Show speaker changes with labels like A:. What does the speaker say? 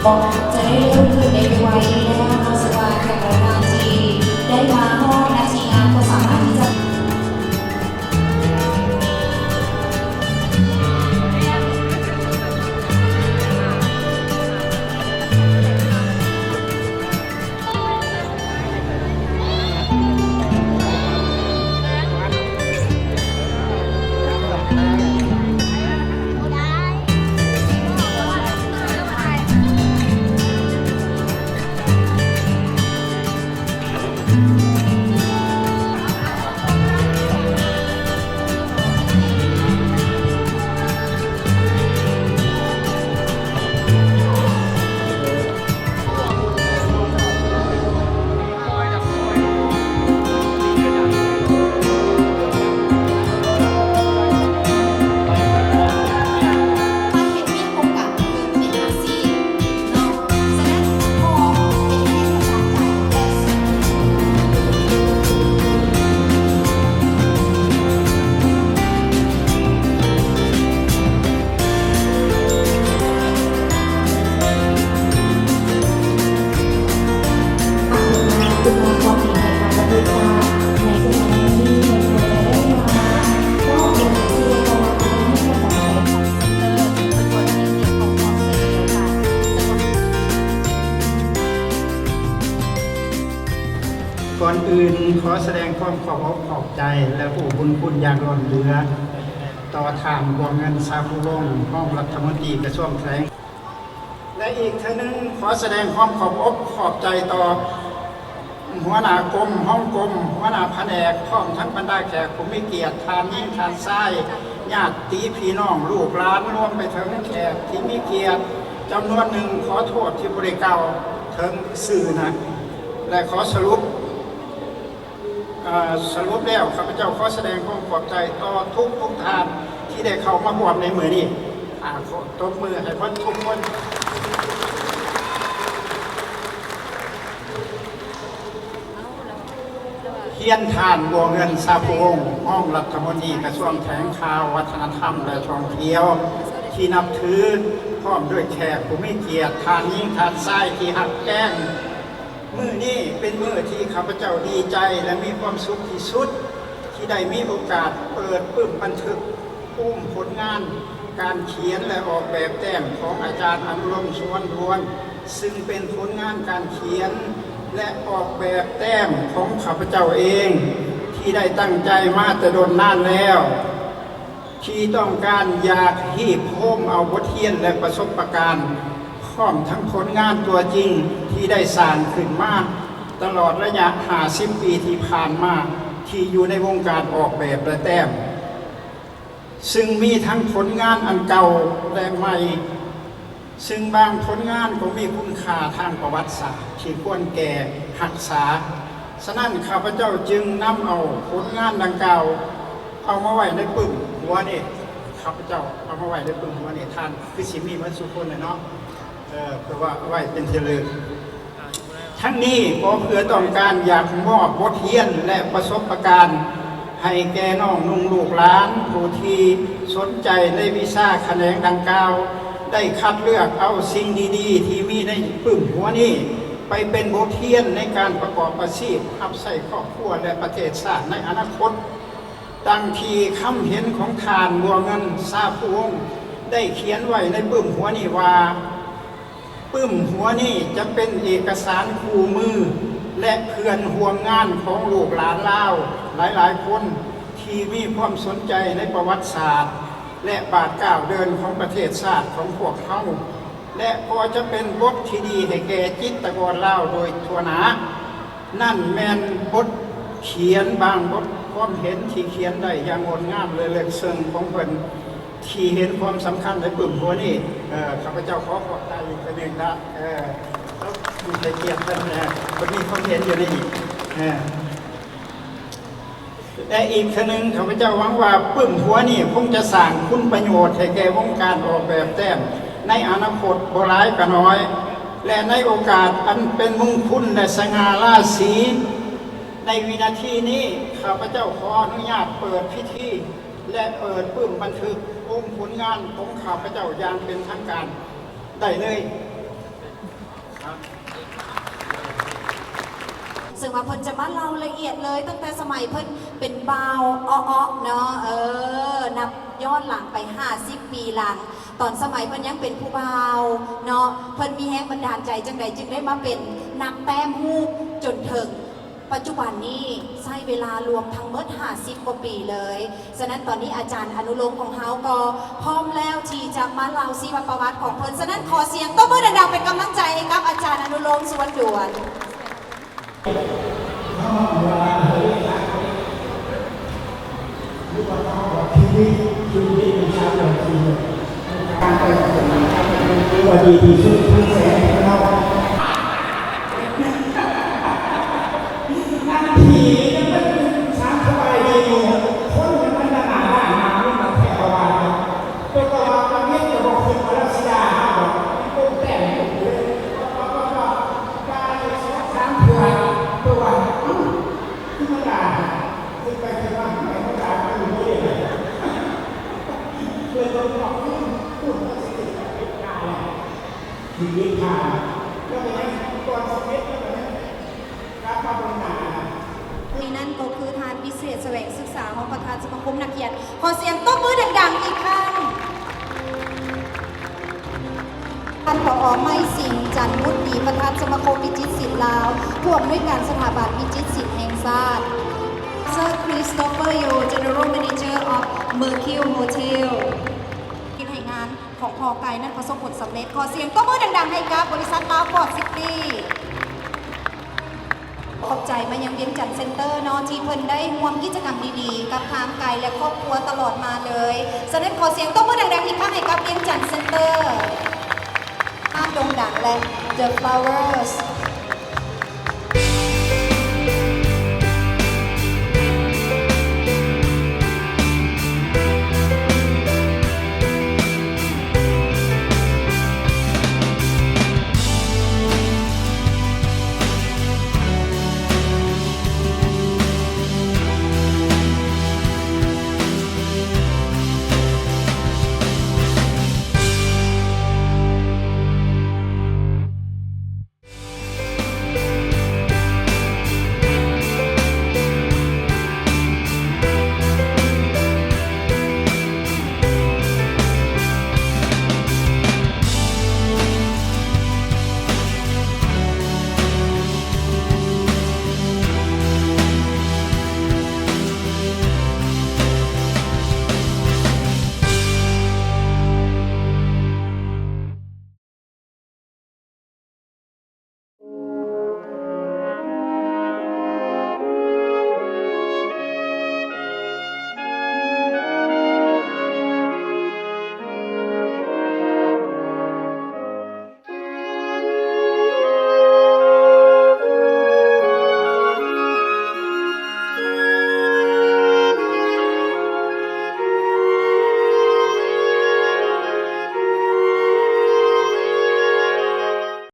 A: บอกจะได้เริ่มขึ้นในวัยนี้นะคะสวัสดีแขกรับเชิญที่ได้มาห้องนาทีงานก็สามารถที่จะ
B: ก่อนอื่นขอแสดงความขอบใจและผู้บุญคุณอย่างล้นเหลือต่อทางบัวเงินซาภูวงศ์ห้องรัฐมนตรีกระทรวงแรงและอีกท่านหนึ่งขอแสดงความขอบใจต่อหัวหน้ากรมห้องกรมหัวหน้าแผนกพร้อมทั้งบรรดาแขกผู้มีเกียรติทานยิ่งทานไส้ญาติพี่น้องลูกหลานรวมไปถึงแขกที่มีเกียรติจำนวนหนึ่งขอโทษที่บริเกาถึงสื่อนะและขอสรุปแล้วข้าพเจ้าขอแสดงความขอบใจต่อทุกท่านที่ได้เข้ามาร่วมในมือนี้ขอตบมือให้ทุกคนเฮียนทานบัวเงินซาภูวงศ์ห้องรัฐมนตรีกระทรวงแถลงข่าววัฒนธรรมและท่องเที่ยวที่นับถือพร้อมด้วยแขกผู้มีเกียรติทานยิ่งทานไส้ที่หักแก้งมื้อนี้เป็นมื้อที่ข้าพเจ้าดีใจและมีความสุขที่สุดที่ได้มีโอกาสเปิดปึ้มบันทึกผลงานการเขียนและออกแบบแต้มของอาจารย์อนุรมสุวรรณดวนซึ่งเป็นผลงานการเขียนและออกแบบแต้มของข้าพเจ้าเองที่ได้ตั้งใจมาแต่โดนนานแล้วที่ต้องการอยากหีบโฮมเอาบทเรียนและประสบการณ์พร้อมทั้งผลงานตัวจริงที่ได้สร้างขึ้นมาตลอดระยะ50 ปีที่ผ่านมาที่อยู่ในวงการออกแบบและแต้มซึ่งมีทั้งผลงานอันเก่าและใหม่ซึ่งบางผลงานก็มีคุณค่าทางประวัติศาสตร์ที่ควรแก่รักษาฉะนั้นข้าพเจ้าจึงนำเอาผลงานดังกล่าวเอามาไว้ในปึ้งหัวนี่ข้าพเจ้าเอามาไว้ในปึ้งหัวนี่ท่านคือสิมีมันสุคนเลยเนาะเพื่อว่าไว้เป็นที่ระลึกทั้งนี้ก็เพื่อต้องการอยากมอบบทเรียนและประสบการณ์ให้แก่น้องนุ่งลูกหลานผู้ที่สนใจในวิชาแขนงดังกล่าวได้คัดเลือกเอาสิ่งดีๆที่มีในปึ้งหัวนี้ไปเป็นบทเรียนในการประกอบอาชีพรับใช้ครอบครัวและประเทศชาติในอนาคตดังที่คำเห็นของทานบัวเงินซาภูวงศ์ได้เขียนไว้ในปึ้งหัวนี้ว่าปึ้มหัวนี่จะเป็นเอกสารคู่มือและเพื่อนห่วงงานของลูกหลานลาวหลายๆคนที่มีความสนใจในประวัติศาสตร์และบาทก้าวเดินของประเทศชาติของพวกเขาและก็จะเป็นบทที่ดีให้แก่จิตกรลาวโดยทั่วหน้านั่นแม่นบทเขียนบางบทความเห็นที่เขียนได้อย่างงดงามเลยเลือกเชิงของเพิ่นที่เห็นความสำคัญในปึ้มหัวนี่ข้าพเจ้าขอใจอีกครั้งหนึ่งนะแล้วมีใจเกียรติท่านคนนี้เขาเห็นอยู่ในอีกและอีกครั้งหนึ่งข้าพเจ้าหวังว่าปึ้มหัวนี่คงจะสร้างคุณประโยชน์ให้แก่วงการออกแบบแต้มในอนาคตบ่หลายก็น้อยและในโอกาสอันเป็นมงคลและสง่าราศีในวินาทีนี้ข้าพเจ้าขออนุญาตเปิดพิธีและเปิดปึ้มบันทึกผลงานของข้าพเจ้าอย่างเป็นทางการได้เลย
A: ซึ่งว่าเพิ่นจะมาเล่าละเอียดเลยตั้งแต่สมัยเพิ่นเป็นบ่าวอ้อๆเนาะนับย้อนหลังไป50 ปีหลัง ตอนสมัยเพิ่นยังเป็นผู้บ่าวเนาะเพิ่นมีแรงบันดาลใจจังใดจึงได้มาเป็นนักแต้มฮูกจนถึงปัจจุบันนี้ใช้เวลารวมทั้งหมด50 กว่าปีเลยฉะนั้นตอนนี้อาจารย์อนุโลมของเฮาก็พร้อมแล้วที่จะมาเล่าชีวประวัติของเพิ่นฉะนั้นขอเสียงตบมือดังๆเป็นกำลังใจให้กับอาจารย์อนุโลมสุวรรณด่วน
B: ว่าดีที่สุดทั้งแสนเรานั่นผีนั่นมันสามสบายดีอยู่คนมันหนาหนามันแบบแถวว่าตัวก็ว่าประเภทจะบอกคนมาลักษณะแบบต้นแต่งเลยก็การสามเถื่อนตัวว่าที่มันด่าที่ไปที่ว่าไม่มันด่าไม่รู้เลยเพื่อนเราบอกพูดว่าสิ่งที่เป็นการชีวิตค่ะแล้วเป็นยังก่อนชีวิตแล้วเป็นยังการมาบริหาร
A: นี่นั่นก็คือทานพิเศษแสวงศึกษาของประธานสมาคมนักเขียนขอเสียงตบมือดังๆอีกครั้งท่านผอ.ไม่สิงห์จันทร์วุฒิประธานสมาคมวิจิตรศิลป์ลาวผู้อำนวยการสถาบันวิจิตรศิลป์แห่งชาติเซอร์คริสโตเฟอร์โย General Manager of Mercure Hotel กิจให้งานของพอไก่นั้นประสบผลสำเร็จขอเสียงตบมือดังๆให้กับบริษัทลาวฟอร์ดซิตี้ขอบใจมายังเวียงจันทร์เซ็นเตอร์เนาะที่เพิ่นได้ร่วมกิจกรรมดีๆกับทางไกลและครอบครัวตลอดมาเลยฉะนั้นขอเสียงตบมือดังๆอีกครั้งให้กับเวียงจันทร์เซ็นเตอร์ภาพโด่งดังและ The Flowers